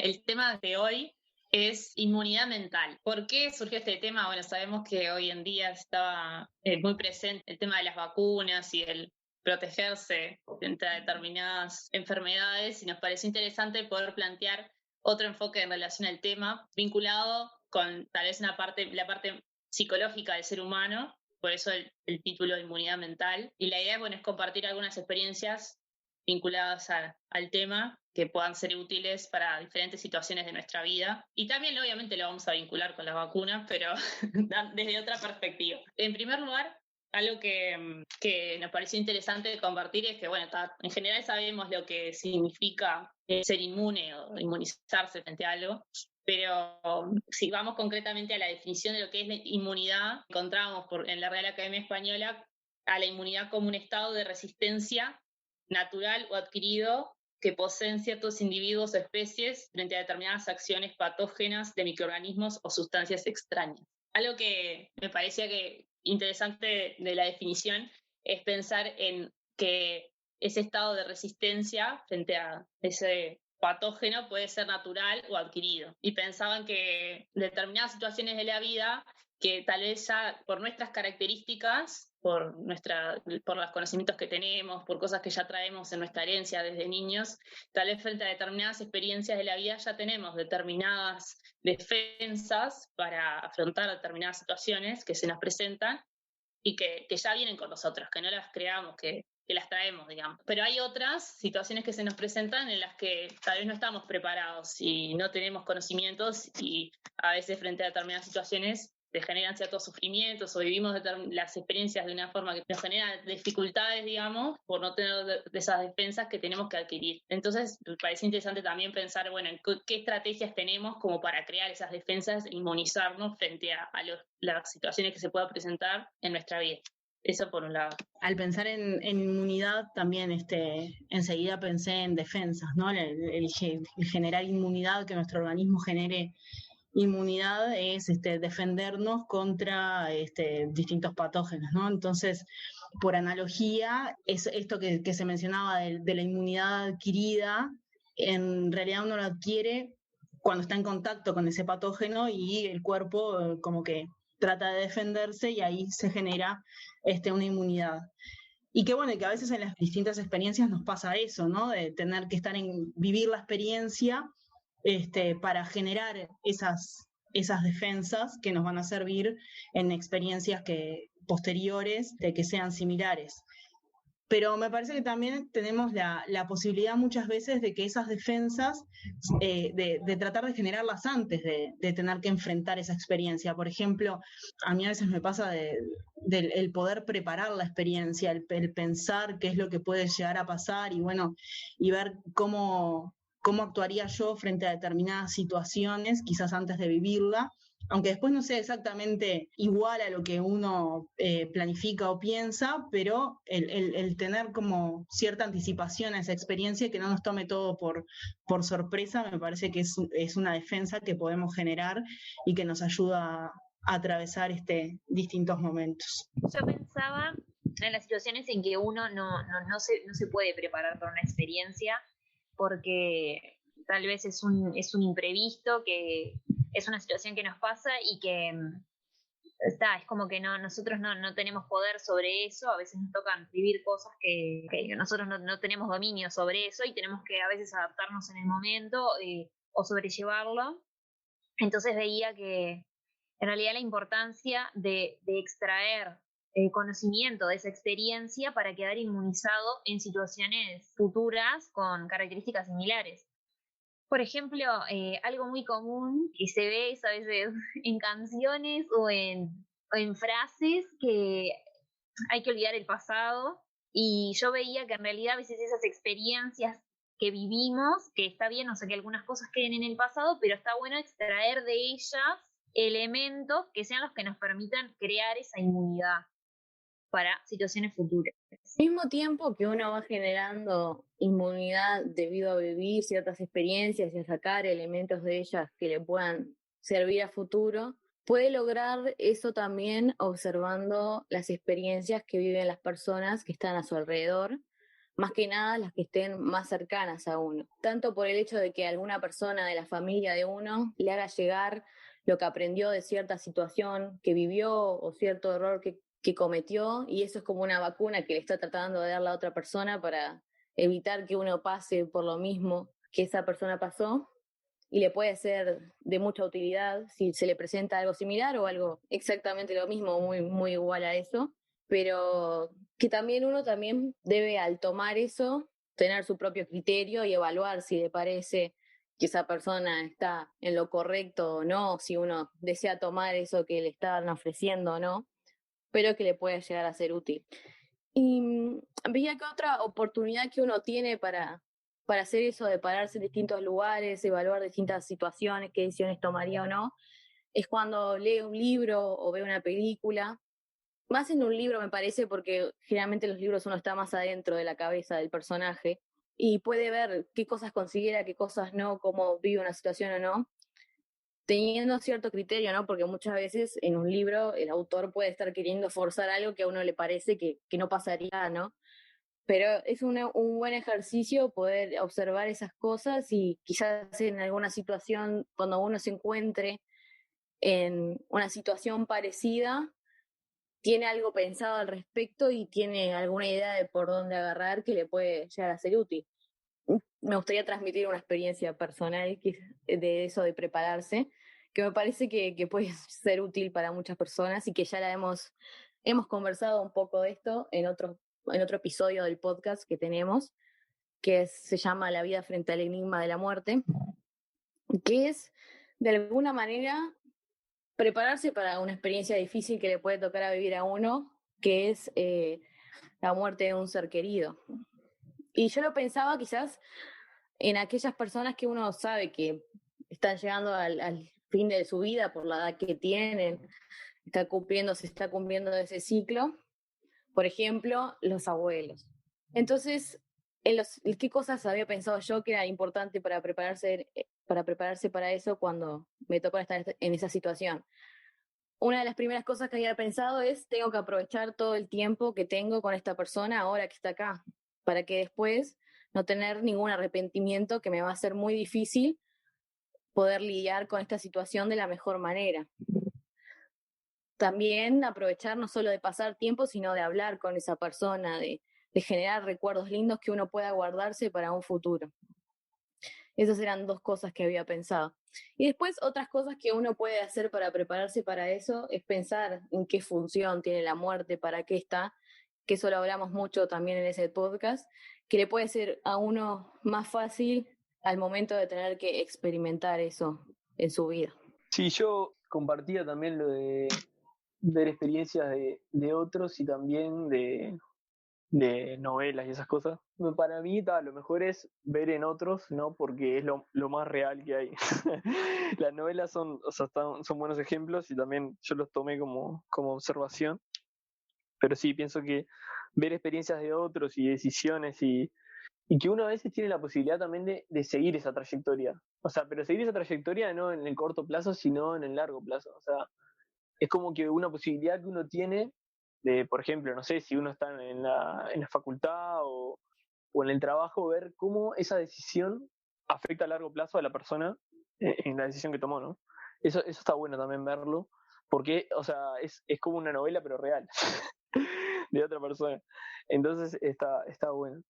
El tema de hoy es inmunidad mental. ¿Por qué surgió este tema? Bueno, sabemos que hoy en día estaba muy presente el tema de las vacunas y el protegerse frente a determinadas enfermedades, y nos pareció interesante poder plantear otro enfoque en relación al tema, vinculado con tal vez la parte psicológica del ser humano, por eso el título de inmunidad mental. Y la idea, bueno, es compartir algunas experiencias vinculadas al tema que puedan ser útiles para diferentes situaciones de nuestra vida. Y también, obviamente, lo vamos a vincular con las vacunas, pero desde otra perspectiva. En primer lugar, algo que nos pareció interesante compartir es que, bueno, en general sabemos lo que significa ser inmune o inmunizarse frente a algo, pero si vamos concretamente a la definición de lo que es la inmunidad, encontramos en la Real Academia Española a la inmunidad como un estado de resistencia natural o adquirido que poseen ciertos individuos o especies frente a determinadas acciones patógenas de microorganismos o sustancias extrañas. Algo que me parecía interesante de la definición es pensar en que ese estado de resistencia frente a ese patógeno puede ser natural o adquirido. Y pensaban que determinadas situaciones de la vida, que tal vez ya por nuestras características, por los conocimientos que tenemos, por cosas que ya traemos en nuestra herencia desde niños, tal vez frente a determinadas experiencias de la vida ya tenemos determinadas defensas para afrontar determinadas situaciones que se nos presentan y que ya vienen con nosotros, que no las creamos, que las traemos, digamos. Pero hay otras situaciones que se nos presentan en las que tal vez no estamos preparados y no tenemos conocimientos, y a veces frente a determinadas situaciones te generan ciertos sufrimientos o vivimos las experiencias de una forma que nos genera dificultades, digamos, por no tener de esas defensas que tenemos que adquirir. Entonces, me parece interesante también pensar, bueno, en qué estrategias tenemos como para crear esas defensas e inmunizarnos frente a las situaciones que se puedan presentar en nuestra vida. Eso por un lado. Al pensar en inmunidad también enseguida pensé en defensas, ¿no? El generar inmunidad, que nuestro organismo genere inmunidad, es defendernos contra distintos patógenos, ¿no? Entonces, por analogía, es esto que se mencionaba de la inmunidad adquirida, en realidad uno lo adquiere cuando está en contacto con ese patógeno y el cuerpo como que trata de defenderse y ahí se genera una inmunidad. Y que bueno, que a veces en las distintas experiencias nos pasa eso, ¿no? De tener que vivir la experiencia para generar esas defensas que nos van a servir en experiencias posteriores de que sean similares. Pero me parece que también tenemos la posibilidad muchas veces de que esas defensas, de tratar de generarlas antes de tener que enfrentar esa experiencia. Por ejemplo, a mí a veces me pasa del poder preparar la experiencia, el pensar qué es lo que puede llegar a pasar y bueno, y ver cómo actuaría yo frente a determinadas situaciones, quizás antes de vivirla, aunque después no sea exactamente igual a lo que uno planifica o piensa, pero el tener como cierta anticipación a esa experiencia y que no nos tome todo por sorpresa, me parece que es una defensa que podemos generar y que nos ayuda a atravesar distintos momentos. Yo pensaba en las situaciones en que uno no se puede preparar para una experiencia porque tal vez es un imprevisto, que es una situación que nos pasa y que es como que nosotros no tenemos poder sobre eso. A veces nos tocan vivir cosas que nosotros no tenemos dominio sobre eso y tenemos que a veces adaptarnos en el momento o sobrellevarlo. Entonces veía que en realidad la importancia de extraer conocimiento de esa experiencia para quedar inmunizado en situaciones futuras con características similares. Por ejemplo, algo muy común que se ve a veces en canciones o en frases, que hay que olvidar el pasado, y yo veía que en realidad a veces esas experiencias que vivimos, que está bien, o sea, que algunas cosas queden en el pasado, pero está bueno extraer de ellas elementos que sean los que nos permitan crear esa inmunidad para situaciones futuras. Al mismo tiempo que uno va generando inmunidad debido a vivir ciertas experiencias y a sacar elementos de ellas que le puedan servir a futuro, puede lograr eso también observando las experiencias que viven las personas que están a su alrededor, más que nada las que estén más cercanas a uno, tanto por el hecho de que alguna persona de la familia de uno le haga llegar lo que aprendió de cierta situación que vivió o cierto error que cometió, y eso es como una vacuna que le está tratando de dar la otra persona para evitar que uno pase por lo mismo que esa persona pasó, y le puede ser de mucha utilidad si se le presenta algo similar o algo exactamente lo mismo, muy, muy igual a eso, pero que también uno también debe, al tomar eso, tener su propio criterio y evaluar si le parece que esa persona está en lo correcto o no, si uno desea tomar eso que le están ofreciendo o no, pero que le puede llegar a ser útil. Y veía que otra oportunidad que uno tiene para hacer eso de pararse en distintos lugares, evaluar distintas situaciones, qué decisiones tomaría o no, es cuando lee un libro o ve una película. Más en un libro me parece, porque generalmente en los libros uno está más adentro de la cabeza del personaje y puede ver qué cosas considera, qué cosas no, cómo vive una situación o no, teniendo cierto criterio, ¿no? Porque muchas veces en un libro el autor puede estar queriendo forzar algo que a uno le parece que no pasaría, ¿no? Pero es un buen ejercicio poder observar esas cosas y quizás en alguna situación, cuando uno se encuentre en una situación parecida, tiene algo pensado al respecto y tiene alguna idea de por dónde agarrar que le puede llegar a ser útil. Me gustaría transmitir una experiencia personal de eso de prepararse, que me parece que puede ser útil para muchas personas y que ya hemos conversado un poco de esto en otro episodio del podcast que tenemos, se llama La vida frente al enigma de la muerte, que es de alguna manera prepararse para una experiencia difícil que le puede tocar a vivir a uno, que es la muerte de un ser querido. Y yo lo pensaba quizás en aquellas personas que uno sabe que están llegando al fin de su vida por la edad que tienen, se está cumpliendo ese ciclo, por ejemplo, los abuelos. Entonces, ¿qué cosas había pensado yo que era importante para prepararse para eso cuando me tocó estar en esa situación? Una de las primeras cosas que había pensado es, tengo que aprovechar todo el tiempo que tengo con esta persona ahora que está acá, para que después no tener ningún arrepentimiento, que me va a ser muy difícil poder lidiar con esta situación de la mejor manera. También aprovechar no solo de pasar tiempo, sino de hablar con esa persona, de generar recuerdos lindos que uno pueda guardarse para un futuro. Esas eran dos cosas que había pensado. Y después otras cosas que uno puede hacer para prepararse para eso es pensar en qué función tiene la muerte, para qué está, que eso lo hablamos mucho también en ese podcast, que le puede ser a uno más fácil al momento de tener que experimentar eso en su vida. Sí, yo compartía también lo de ver experiencias de otros y también de novelas y esas cosas. Para mí, lo mejor es ver en otros, ¿no? Porque es lo más real que hay. Las novelas son buenos ejemplos y también yo los tomé como observación. Pero sí, pienso que ver experiencias de otros y decisiones y que uno a veces tiene la posibilidad también de seguir esa trayectoria. O sea, pero seguir esa trayectoria no en el corto plazo, sino en el largo plazo. O sea, es como que una posibilidad que uno tiene de, por ejemplo, no sé, si uno está en la facultad o en el trabajo, ver cómo esa decisión afecta a largo plazo a la persona en la decisión que tomó, ¿no? Eso está bueno también verlo, porque, o sea, es como una novela, pero real, de otra persona. Entonces está bueno.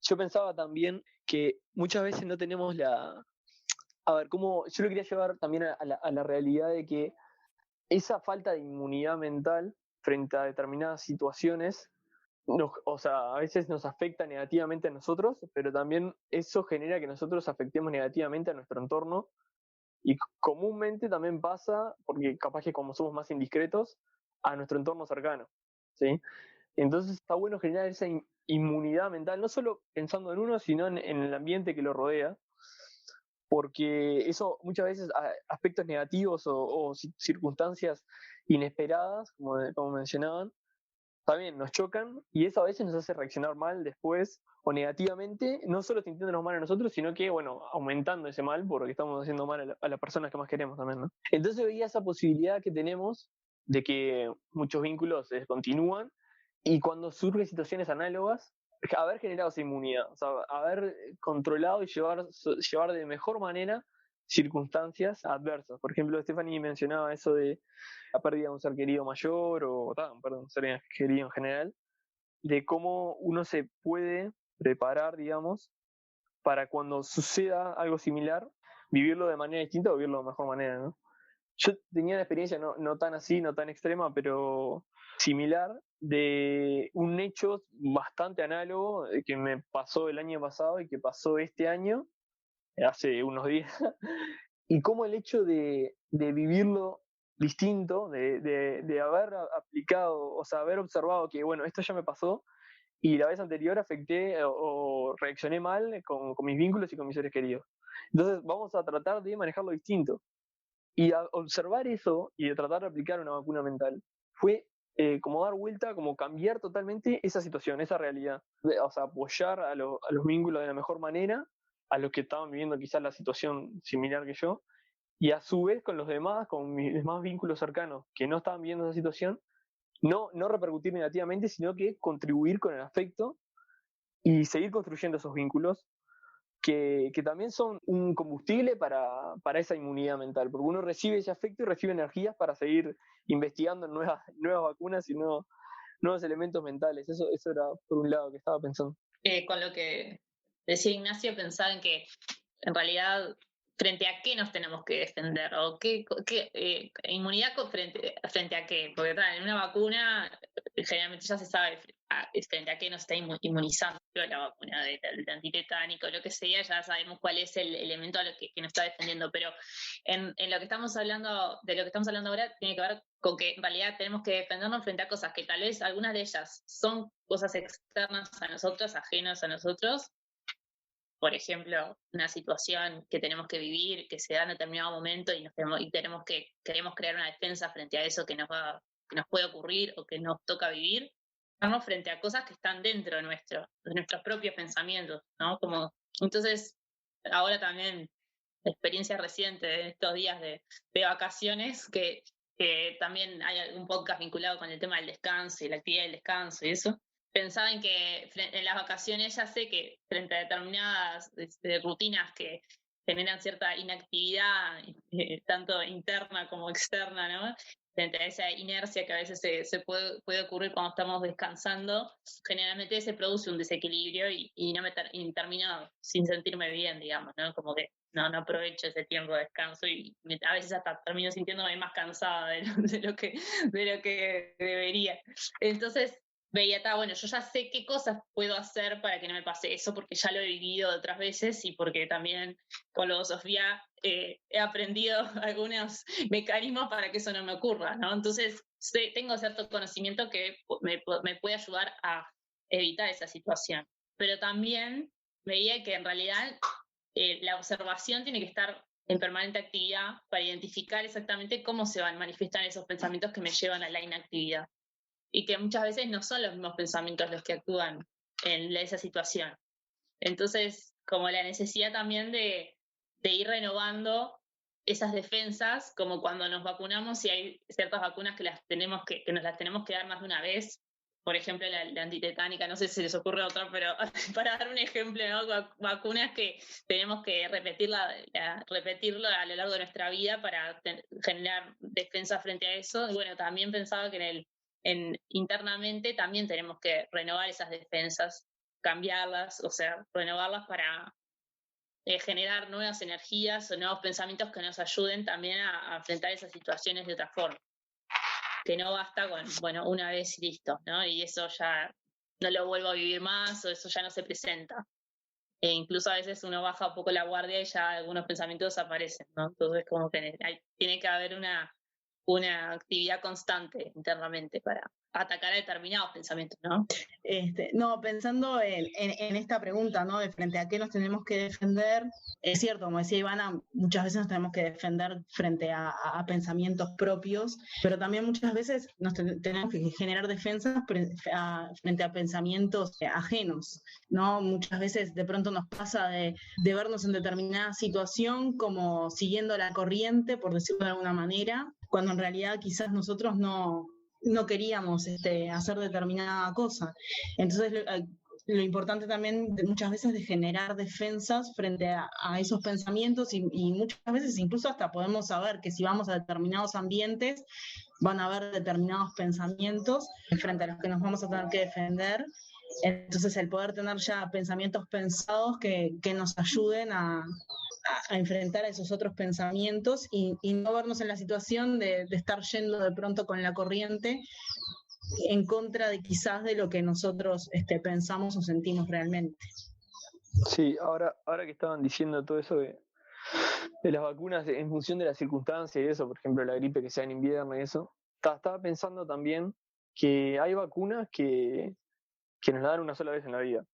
Yo pensaba también que muchas veces no tenemos a ver, yo lo quería llevar también a la realidad de que esa falta de inmunidad mental frente a determinadas situaciones, o sea, a veces nos afecta negativamente a nosotros, pero también eso genera que nosotros afectemos negativamente a nuestro entorno y comúnmente también pasa, porque capaz que como somos más indiscretos, a nuestro entorno cercano, ¿sí? Entonces está bueno generar esa inmunidad mental, no solo pensando en uno, sino en el ambiente que lo rodea, porque eso muchas veces aspectos negativos o circunstancias inesperadas, como mencionaban, también nos chocan y eso a veces nos hace reaccionar mal después o negativamente, no solo sintiéndonos mal a nosotros, sino que, bueno, aumentando ese mal porque estamos haciendo mal a las personas que más queremos también, ¿no? Entonces veía esa posibilidad que tenemos de que muchos vínculos se descontinúan y cuando surgen situaciones análogas, haber generado esa inmunidad, o sea, haber controlado y llevar de mejor manera circunstancias adversas. Por ejemplo, Stephanie mencionaba eso de la pérdida de un ser querido mayor un ser querido en general, de cómo uno se puede preparar, digamos, para cuando suceda algo similar, vivirlo de manera distinta o vivirlo de mejor manera, ¿no? Yo tenía una experiencia no tan así, no tan extrema, pero similar, de un hecho bastante análogo que me pasó el año pasado y que pasó este año, hace unos días, y cómo el hecho de vivirlo distinto, de haber aplicado, o sea, haber observado que, bueno, esto ya me pasó, y la vez anterior afecté o reaccioné mal con mis vínculos y con mis seres queridos. Entonces vamos a tratar de manejarlo distinto. Y a observar eso y de tratar de aplicar una vacuna mental fue como dar vuelta, como cambiar totalmente esa situación, esa realidad. O sea, apoyar a los vínculos de la mejor manera, a los que estaban viviendo quizás la situación similar que yo, y a su vez con los demás, con mis demás vínculos cercanos que no estaban viviendo esa situación, no repercutir negativamente, sino que contribuir con el afecto y seguir construyendo esos vínculos que también son un combustible para esa inmunidad mental, porque uno recibe ese afecto y recibe energías para seguir investigando en nuevas vacunas y nuevos elementos mentales. Eso era por un lado que estaba pensando. Con lo que decía Ignacio, pensaba en que en realidad frente a qué nos tenemos que defender o qué inmunidad frente a qué, porque en una vacuna generalmente ya se sabe frente a qué nos está inmunizando la vacuna del antitetánico, lo que sea, ya sabemos cuál es el elemento a lo que nos está defendiendo, pero en lo que estamos hablando, de lo que estamos hablando ahora, tiene que ver con que en realidad tenemos que defendernos frente a cosas que tal vez algunas de ellas son cosas externas a nosotros, ajenas a nosotros. Por ejemplo, una situación que tenemos que vivir, que se da en determinado momento y queremos crear una defensa frente a eso que nos puede ocurrir o que nos toca vivir, estamos frente a cosas que están dentro de nuestros propios pensamientos, ¿no? Entonces, ahora también, la experiencia reciente de estos días de vacaciones, que también hay un podcast vinculado con el tema del descanso y la actividad del descanso y eso. Pensaba en que en las vacaciones ya sé que frente a determinadas rutinas que generan cierta inactividad, tanto interna como externa, ¿no? Frente a esa inercia que a veces se puede ocurrir cuando estamos descansando, generalmente se produce un desequilibrio y termino sin sentirme bien, digamos, ¿no? Como que no aprovecho ese tiempo de descanso y a veces hasta termino sintiéndome más cansada de lo que debería. Entonces, veía, bueno, yo ya sé qué cosas puedo hacer para que no me pase eso, porque ya lo he vivido otras veces y porque también con la Sofía he aprendido algunos mecanismos para que eso no me ocurra, ¿no? Entonces, tengo cierto conocimiento que me puede ayudar a evitar esa situación. Pero también veía que en realidad la observación tiene que estar en permanente actividad para identificar exactamente cómo se van a manifestar esos pensamientos que me llevan a la inactividad. Y que muchas veces no son los mismos pensamientos los que actúan en esa situación. Entonces, como la necesidad también de ir renovando esas defensas, como cuando nos vacunamos, y hay ciertas vacunas que nos las tenemos que dar más de una vez, por ejemplo la antitetánica, no sé si les ocurre otra, pero para dar un ejemplo, ¿no? Vacunas que tenemos que repetirlo a lo largo de nuestra vida para generar defensa frente a eso. Y bueno, también pensaba que internamente también tenemos que renovar esas defensas, cambiarlas, o sea, renovarlas para generar nuevas energías o nuevos pensamientos que nos ayuden también a enfrentar esas situaciones de otra forma. Que no basta con, bueno, una vez y listo, ¿no? Y eso ya no lo vuelvo a vivir más o eso ya no se presenta. E incluso a veces uno baja un poco la guardia y ya algunos pensamientos aparecen, ¿no? Entonces como que tiene que haber una actividad constante internamente para atacar a determinados pensamientos, ¿no? No, pensando en esta pregunta, ¿no? De frente a qué nos tenemos que defender, es cierto, como decía Ivana, muchas veces nos tenemos que defender frente a pensamientos propios, pero también muchas veces tenemos que generar defensas frente a pensamientos ajenos, ¿no? Muchas veces de pronto nos pasa de vernos en determinada situación como siguiendo la corriente, por decirlo de alguna manera, cuando en realidad quizás nosotros no queríamos hacer determinada cosa. Entonces, lo importante también muchas veces de generar defensas frente a esos pensamientos y muchas veces incluso hasta podemos saber que si vamos a determinados ambientes van a haber determinados pensamientos frente a los que nos vamos a tener que defender. Entonces el poder tener ya pensamientos pensados que nos ayuden a enfrentar a esos otros pensamientos y no vernos en la situación de estar yendo de pronto con la corriente en contra de quizás de lo que nosotros pensamos o sentimos realmente. Sí, ahora que estaban diciendo todo eso de las vacunas en función de las circunstancias y eso, por ejemplo la gripe que sea en invierno y eso, estaba pensando también que hay vacunas que nos la dan una sola vez en la vida,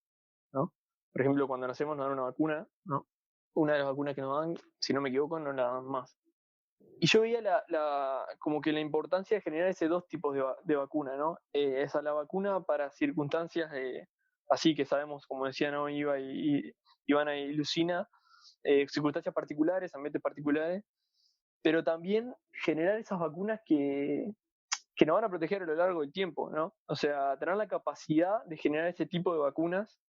¿no? Por ejemplo, cuando nacemos nos dan una vacuna, ¿no? Una de las vacunas que nos dan, si no me equivoco, no la dan más. Y yo veía como que la importancia de generar esos dos tipos de vacuna, ¿no? Esa la vacuna para circunstancias así que sabemos, como decían hoy Ivana y Lucina, circunstancias particulares, ambientes particulares, pero también generar esas vacunas que nos van a proteger a lo largo del tiempo, ¿no? O sea, tener la capacidad de generar ese tipo de vacunas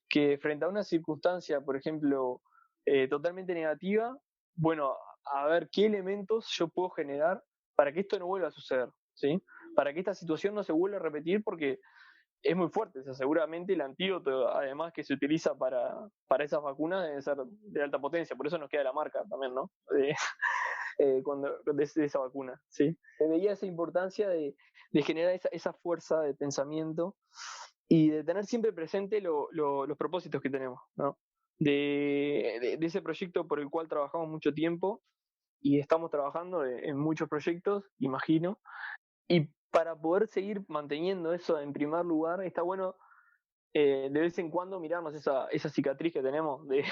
que frente a una circunstancia, por ejemplo, totalmente negativa, bueno, a ver qué elementos yo puedo generar para que esto no vuelva a suceder, ¿sí? Para que esta situación no se vuelva a repetir, porque es muy fuerte. O sea, seguramente el antídoto, además, que se utiliza para esas vacunas, debe ser de alta potencia. Por eso nos queda la marca también, ¿no? De esa vacuna, ¿sí? Veía esa importancia de generar esa fuerza de pensamiento y de tener siempre presente los propósitos que tenemos, ¿no? De ese proyecto por el cual trabajamos mucho tiempo y estamos trabajando en muchos proyectos, imagino, y para poder seguir manteniendo eso en primer lugar, está bueno de vez en cuando mirarnos esa cicatriz que tenemos de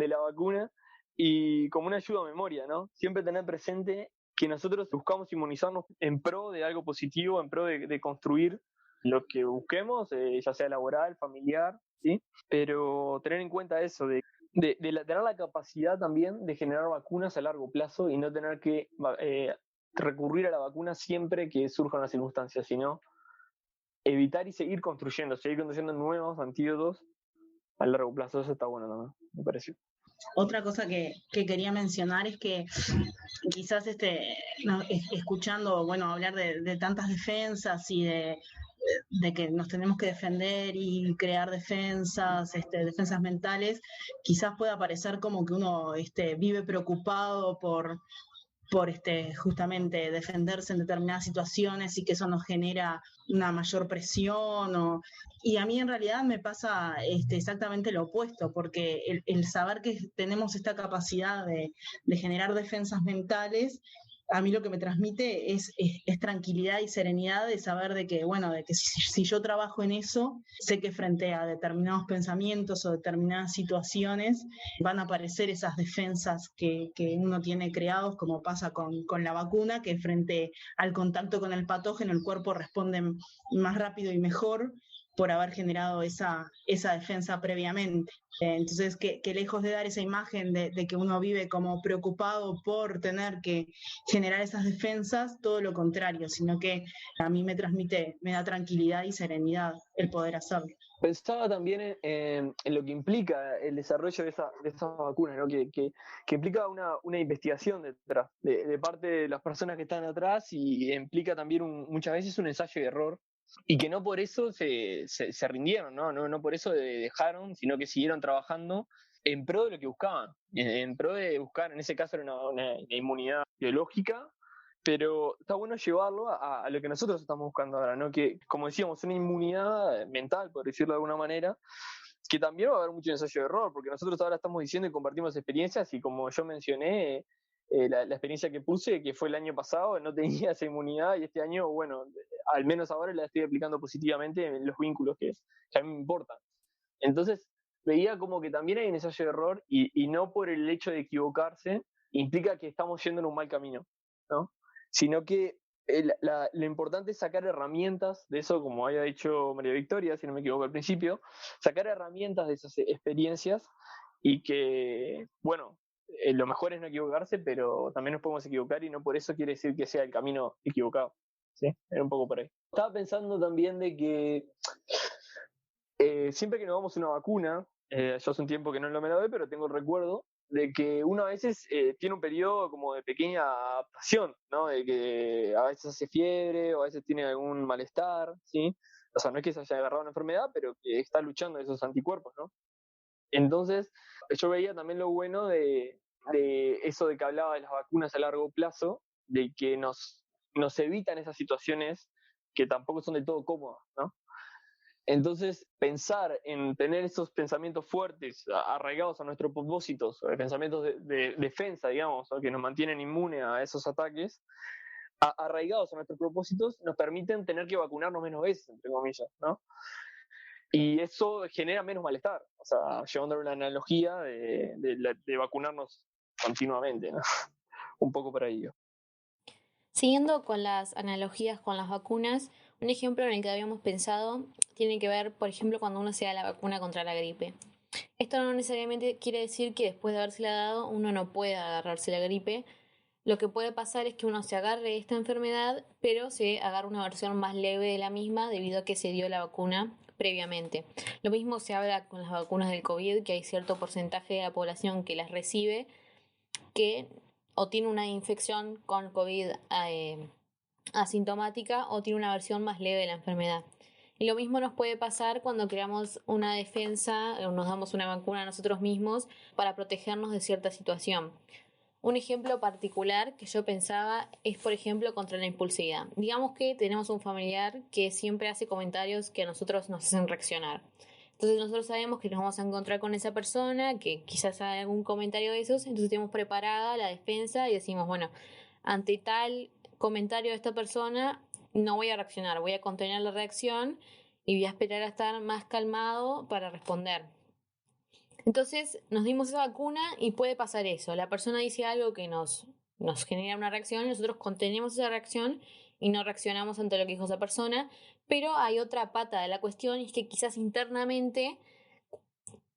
la vacuna y como una ayuda a memoria, ¿no? Siempre tener presente que nosotros buscamos inmunizarnos en pro de algo positivo, en pro de construir lo que busquemos, ya sea laboral, familiar, ¿sí? Pero tener en cuenta eso, tener la capacidad también de generar vacunas a largo plazo y no tener que recurrir a la vacuna siempre que surja una circunstancia, sino evitar y seguir construyendo nuevos antídotos a largo plazo. Eso está bueno también, me pareció. Otra cosa que quería mencionar es que quizás escuchando, bueno, hablar de tantas defensas y de que nos tenemos que defender y crear defensas, defensas mentales, quizás pueda parecer como que uno vive preocupado por justamente defenderse en determinadas situaciones y que eso nos genera una mayor presión. Y a mí en realidad me pasa exactamente lo opuesto, porque el saber que tenemos esta capacidad de generar defensas mentales, a mí lo que me transmite es tranquilidad y serenidad de saber de que, bueno, de que si yo trabajo en eso, sé que frente a determinados pensamientos o determinadas situaciones van a aparecer esas defensas que uno tiene creados, como pasa con la vacuna, que frente al contacto con el patógeno el cuerpo responde más rápido y mejor por haber generado esa defensa previamente. Entonces, que lejos de dar esa imagen de que uno vive como preocupado por tener que generar esas defensas, todo lo contrario, sino que a mí me da tranquilidad y serenidad el poder hacerlo. Pensaba también en lo que implica el desarrollo de esas vacunas, ¿no? Que implica una investigación detrás, de parte de las personas que están atrás, y implica también muchas veces un ensayo y error, y que no por eso se rindieron, ¿no? No por eso dejaron, sino que siguieron trabajando en pro de lo que buscaban, en pro de buscar, en ese caso era una inmunidad biológica, pero está bueno llevarlo a lo que nosotros estamos buscando ahora, ¿no? Que, como decíamos, una inmunidad mental, por decirlo de alguna manera, que también va a haber mucho ensayo de error, porque nosotros ahora estamos diciendo y compartimos experiencias, y como yo mencioné, la experiencia que puse, que fue el año pasado, no tenía esa inmunidad, y este año, bueno, al menos ahora la estoy aplicando positivamente en los vínculos que a mí me importan. Entonces, veía como que también hay un ensayo de error, y no por el hecho de equivocarse implica que estamos yendo en un mal camino, ¿no? Sino que lo importante es sacar herramientas de eso, como había dicho María Victoria, si no me equivoco al principio, sacar herramientas de esas experiencias, y que, bueno, lo mejor es no equivocarse, pero también nos podemos equivocar y no por eso quiere decir que sea el camino equivocado, ¿sí? Era un poco por ahí. Estaba pensando también de que siempre que nos damos una vacuna, yo hace un tiempo que no me la doy, pero tengo el recuerdo de que uno a veces tiene un periodo como de pequeña adaptación, ¿no? De que a veces hace fiebre o a veces tiene algún malestar, ¿sí? O sea, no es que se haya agarrado una enfermedad, pero que está luchando esos anticuerpos, ¿no? Entonces, yo veía también lo bueno de eso de que hablaba de las vacunas a largo plazo, de que nos evitan esas situaciones que tampoco son de todo cómodas, ¿no? Entonces, pensar en tener esos pensamientos fuertes, arraigados a nuestros propósitos, pensamientos de defensa, digamos, ¿no? Que nos mantienen inmunes a esos ataques, arraigados a nuestros propósitos, nos permiten tener que vacunarnos menos veces, entre comillas, ¿no? Y eso genera menos malestar, o sea, llevándole una analogía de vacunarnos continuamente, ¿no? Un poco para ello. Siguiendo con las analogías con las vacunas, un ejemplo en el que habíamos pensado tiene que ver, por ejemplo, cuando uno se da la vacuna contra la gripe. Esto no necesariamente quiere decir que después de habérsela dado uno no pueda agarrarse la gripe. Lo que puede pasar es que uno se agarre esta enfermedad, pero se agarre una versión más leve de la misma debido a que se dio la vacuna previamente. Lo mismo se habla con las vacunas del COVID, que hay cierto porcentaje de la población que las recibe que o tiene una infección con COVID asintomática o tiene una versión más leve de la enfermedad. Y lo mismo nos puede pasar cuando creamos una defensa o nos damos una vacuna a nosotros mismos para protegernos de cierta situación. Un ejemplo particular que yo pensaba es, por ejemplo, contra la impulsividad. Digamos que tenemos un familiar que siempre hace comentarios que a nosotros nos hacen reaccionar. Entonces nosotros sabemos que nos vamos a encontrar con esa persona, que quizás haga algún comentario de esos, entonces tenemos preparada la defensa y decimos, bueno, ante tal comentario de esta persona no voy a reaccionar, voy a contener la reacción y voy a esperar a estar más calmado para responder. Entonces nos dimos esa vacuna y puede pasar eso. La persona dice algo que nos genera una reacción y nosotros contenemos esa reacción y no reaccionamos ante lo que dijo esa persona. Pero hay otra pata de la cuestión y es que quizás internamente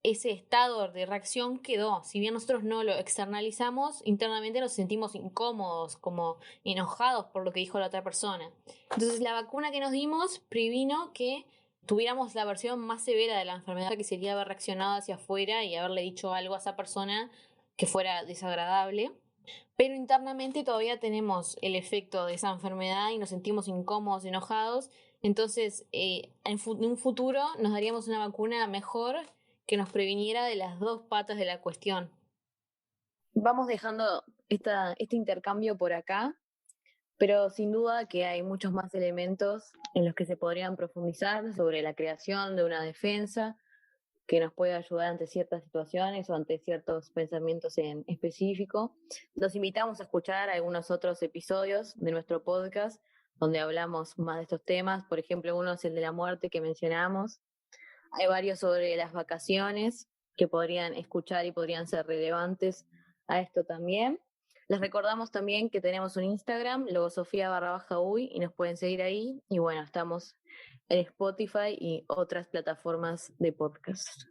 ese estado de reacción quedó. Si bien nosotros no lo externalizamos, internamente nos sentimos incómodos, como enojados por lo que dijo la otra persona. Entonces la vacuna que nos dimos previno que tuviéramos la versión más severa de la enfermedad, que sería haber reaccionado hacia afuera y haberle dicho algo a esa persona que fuera desagradable. Pero internamente todavía tenemos el efecto de esa enfermedad y nos sentimos incómodos, enojados. Entonces, en un futuro nos daríamos una vacuna mejor que nos previniera de las dos patas de la cuestión. Vamos dejando este intercambio por acá, pero sin duda que hay muchos más elementos en los que se podrían profundizar sobre la creación de una defensa que nos puede ayudar ante ciertas situaciones o ante ciertos pensamientos en específico. Los invitamos a escuchar algunos otros episodios de nuestro podcast donde hablamos más de estos temas. Por ejemplo, uno es el de la muerte que mencionamos. Hay varios sobre las vacaciones que podrían escuchar y podrían ser relevantes a esto también. Les recordamos también que tenemos un Instagram, logosofía_uy, y nos pueden seguir ahí. Y bueno, estamos en Spotify y otras plataformas de podcast.